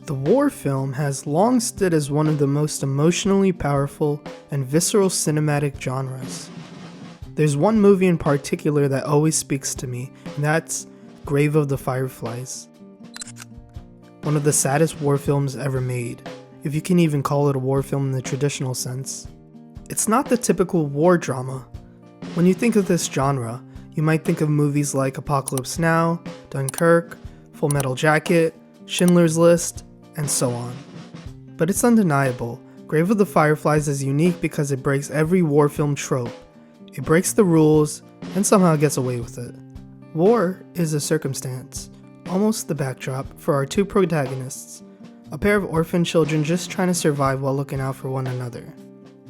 The war film has long stood as one of the most emotionally powerful and visceral cinematic genres. There's one movie in particular that always speaks to me, and that's Grave of the Fireflies. One of the saddest war films ever made, if you can even call it a war film in the traditional sense. It's not the typical war drama. When you think of this genre, you might think of movies like Apocalypse Now, Dunkirk, Full Metal Jacket, Schindler's List, and so on. But it's undeniable, Grave of the Fireflies is unique because it breaks every war film trope. It breaks the rules, and somehow gets away with it. War is a circumstance, almost the backdrop, for our two protagonists, a pair of orphan children just trying to survive while looking out for one another.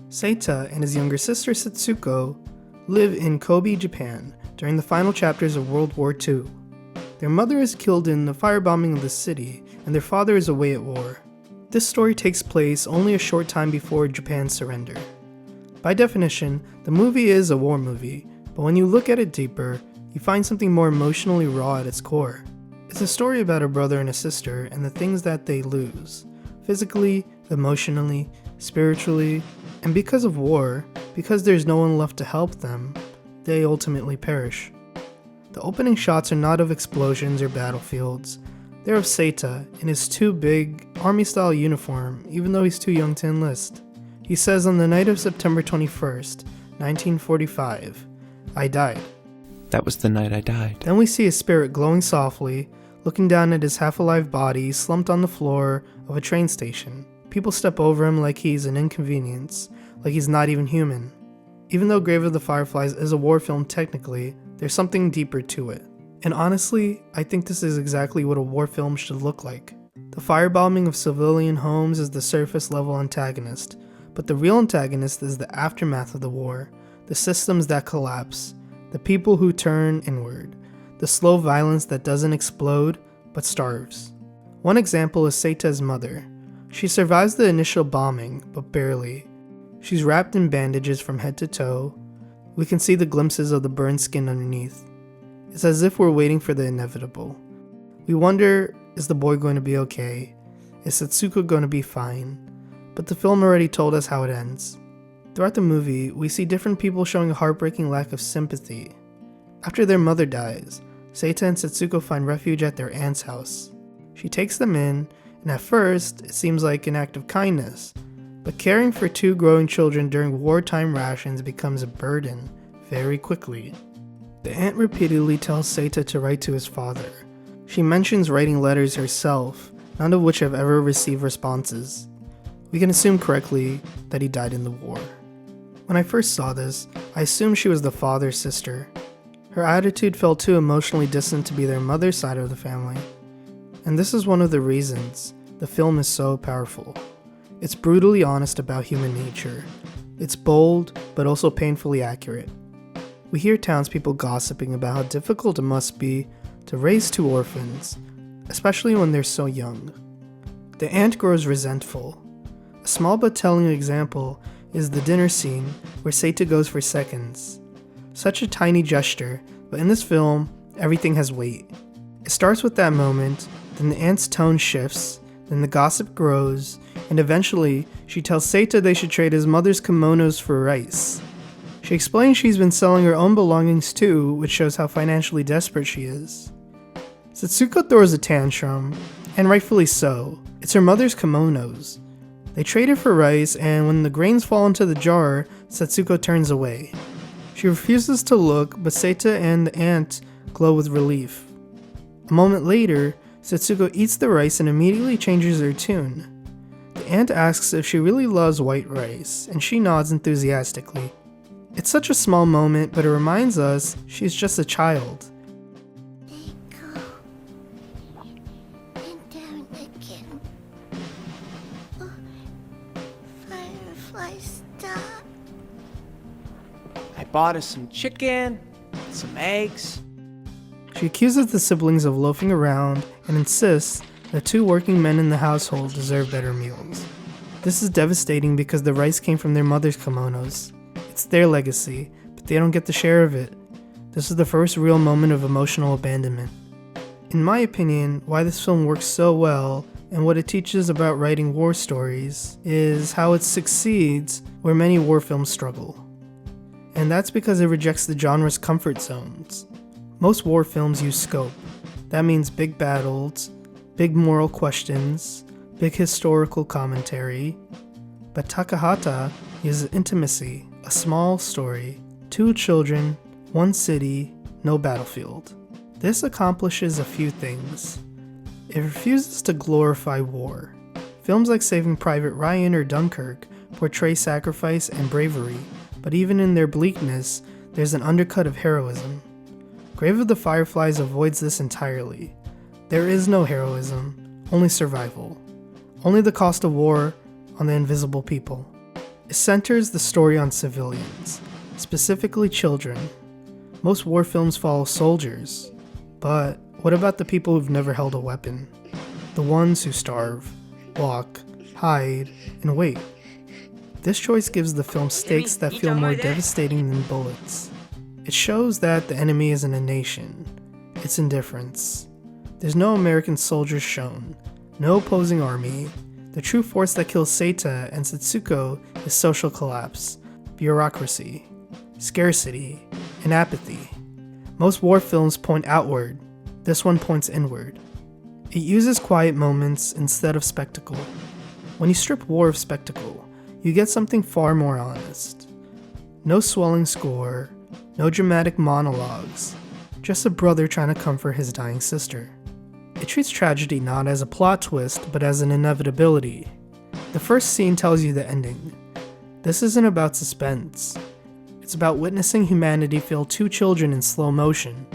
Seita and his younger sister Setsuko live in Kobe, Japan, during the final chapters of World War II. Their mother is killed in the firebombing of the city, and their father is away at war. This story takes place only a short time before Japan's surrender. By definition, the movie is a war movie, but when you look at it deeper, you find something more emotionally raw at its core. It's a story about a brother and a sister and the things that they lose, physically, emotionally, spiritually, and because of war, because there's no one left to help them, they ultimately perish. The opening shots are not of explosions or battlefields. They're of Seita in his too big, army-style uniform, even though he's too young to enlist. He says on the night of September 21st, 1945, "I died." That was the night I died. Then we see his spirit glowing softly, looking down at his half-alive body slumped on the floor of a train station. People step over him like he's an inconvenience, like he's not even human. Even though Grave of the Fireflies is a war film technically, there's something deeper to it. And honestly, I think this is exactly what a war film should look like. The firebombing of civilian homes is the surface level antagonist, but the real antagonist is the aftermath of the war, the systems that collapse, the people who turn inward, the slow violence that doesn't explode, but starves. One example is Seita's mother. She survives the initial bombing, but barely. She's wrapped in bandages from head to toe. We can see the glimpses of the burned skin underneath. It's as if we're waiting for the inevitable. We wonder, is the boy going to be okay? Is Setsuko going to be fine? But the film already told us how it ends. Throughout the movie, we see different people showing a heartbreaking lack of sympathy. After their mother dies, Seita and Setsuko find refuge at their aunt's house. She takes them in, and at first, it seems like an act of kindness, but caring for two growing children during wartime rations becomes a burden very quickly. The aunt repeatedly tells Seita to write to his father. She mentions writing letters herself, none of which have ever received responses. We can assume correctly that he died in the war. When I first saw this, I assumed she was the father's sister. Her attitude felt too emotionally distant to be their mother's side of the family. And this is one of the reasons the film is so powerful. It's brutally honest about human nature. It's bold, but also painfully accurate. We hear townspeople gossiping about how difficult it must be to raise two orphans, especially when they're so young. The aunt grows resentful. A small but telling example is the dinner scene where Seita goes for seconds. Such a tiny gesture, but in this film, everything has weight. It starts with that moment, then the aunt's tone shifts, then the gossip grows, and eventually, she tells Seita they should trade his mother's kimonos for rice. She explains she's been selling her own belongings too, which shows how financially desperate she is. Setsuko throws a tantrum, and rightfully so. It's her mother's kimonos. They trade it for rice, and when the grains fall into the jar, Setsuko turns away. She refuses to look, but Seita and the aunt glow with relief. A moment later, Setsuko eats the rice and immediately changes her tune. The aunt asks if she really loves white rice, and she nods enthusiastically. It's such a small moment, but it reminds us she's just a child. They go and down again. Oh, Firefly, stop. I bought us some chicken, some eggs. She accuses the siblings of loafing around and insists that two working men in the household deserve better meals. This is devastating because the rice came from their mother's kimonos. It's their legacy, but they don't get the share of it. This is the first real moment of emotional abandonment. In my opinion, why this film works so well and what it teaches about writing war stories is how it succeeds where many war films struggle. And that's because it rejects the genre's comfort zones. Most war films use scope. That means big battles, big moral questions, big historical commentary. But Takahata uses intimacy, a small story, 2 children, 1 city, no battlefield. This accomplishes a few things. It refuses to glorify war. Films like Saving Private Ryan or Dunkirk portray sacrifice and bravery, but even in their bleakness, there's an undercut of heroism. Grave of the Fireflies avoids this entirely. There is no heroism, only survival. Only the cost of war on the invisible people. It centers the story on civilians, specifically children. Most war films follow soldiers, but what about the people who've never held a weapon? The ones who starve, walk, hide, and wait. This choice gives the film stakes that feel more devastating than bullets. It shows that the enemy isn't a nation, it's indifference. There's no American soldiers shown, no opposing army. The true force that kills Seita and Setsuko is social collapse, bureaucracy, scarcity, and apathy. Most war films point outward, this one points inward. It uses quiet moments instead of spectacle. When you strip war of spectacle, you get something far more honest. No swelling score, no dramatic monologues, just a brother trying to comfort his dying sister. It treats tragedy not as a plot twist, but as an inevitability. The first scene tells you the ending. This isn't about suspense. It's about witnessing humanity fail 2 children in slow motion.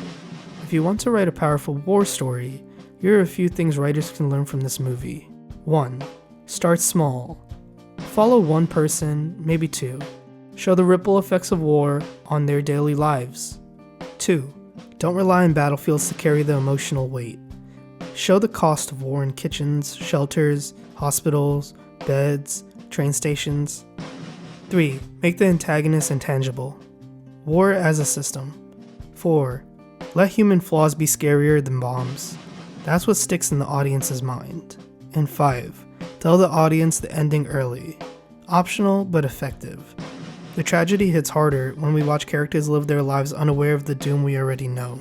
If you want to write a powerful war story, here are a few things writers can learn from this movie. 1. Start small. Follow 1 person, maybe 2. Show the ripple effects of war on their daily lives. 2. Don't rely on battlefields to carry the emotional weight. Show the cost of war in kitchens, shelters, hospitals, beds, train stations. 3. Make the antagonist intangible. War as a system. 4. Let human flaws be scarier than bombs. That's what sticks in the audience's mind. And 5. Tell the audience the ending early. Optional, but effective. The tragedy hits harder when we watch characters live their lives unaware of the doom we already know.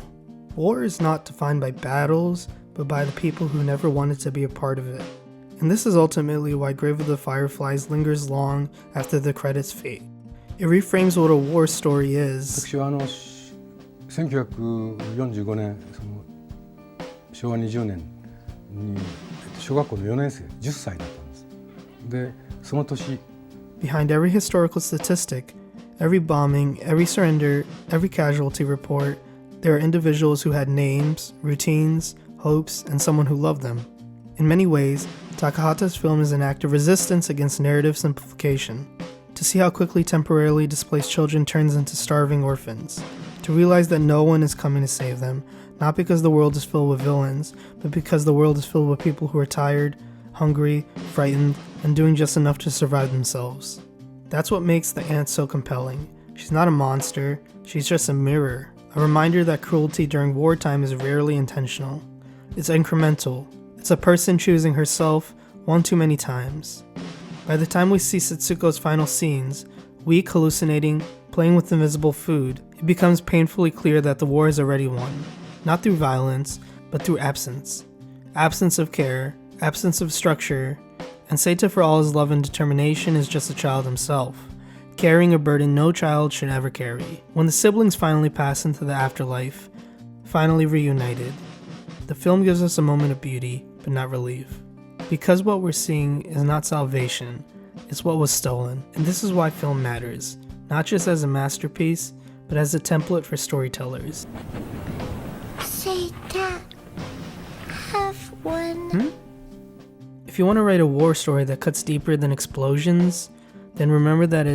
War is not defined by battles, but by the people who never wanted to be a part of it. And this is ultimately why Grave of the Fireflies lingers long after the credits fade. It reframes what a war story is. 私は1945年昭和20年に小学校の4年生10歳だったんです。で、その年 Behind every historical statistic, every bombing, every surrender, every casualty report, there are individuals who had names, routines, hopes, and someone who loved them. In many ways, Takahata's film is an act of resistance against narrative simplification. To see how quickly temporarily displaced children turns into starving orphans. To realize that no one is coming to save them, not because the world is filled with villains, but because the world is filled with people who are tired, hungry, frightened, and doing just enough to survive themselves. That's what makes the aunt so compelling. She's not a monster, she's just a mirror, a reminder that cruelty during wartime is rarely intentional. It's incremental. It's a person choosing herself one too many times. By the time we see Setsuko's final scenes, weak, hallucinating, playing with invisible food, it becomes painfully clear that the war is already won. Not through violence, but through absence. Absence of care, absence of structure, and Seita, for all his love and determination, is just a child himself, carrying a burden no child should ever carry. When the siblings finally pass into the afterlife, finally reunited, the film gives us a moment of beauty, but not relief. Because what we're seeing is not salvation, it's what was stolen. And this is why film matters, not just as a masterpiece, but as a template for storytellers. Say that. Have one. If you want to write a war story that cuts deeper than explosions, then remember that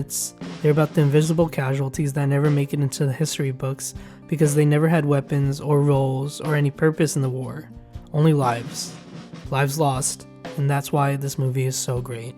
they're about the invisible casualties that never make it into the history books because they never had weapons or roles or any purpose in the war. Only lives. Lives lost, and that's why this movie is so great.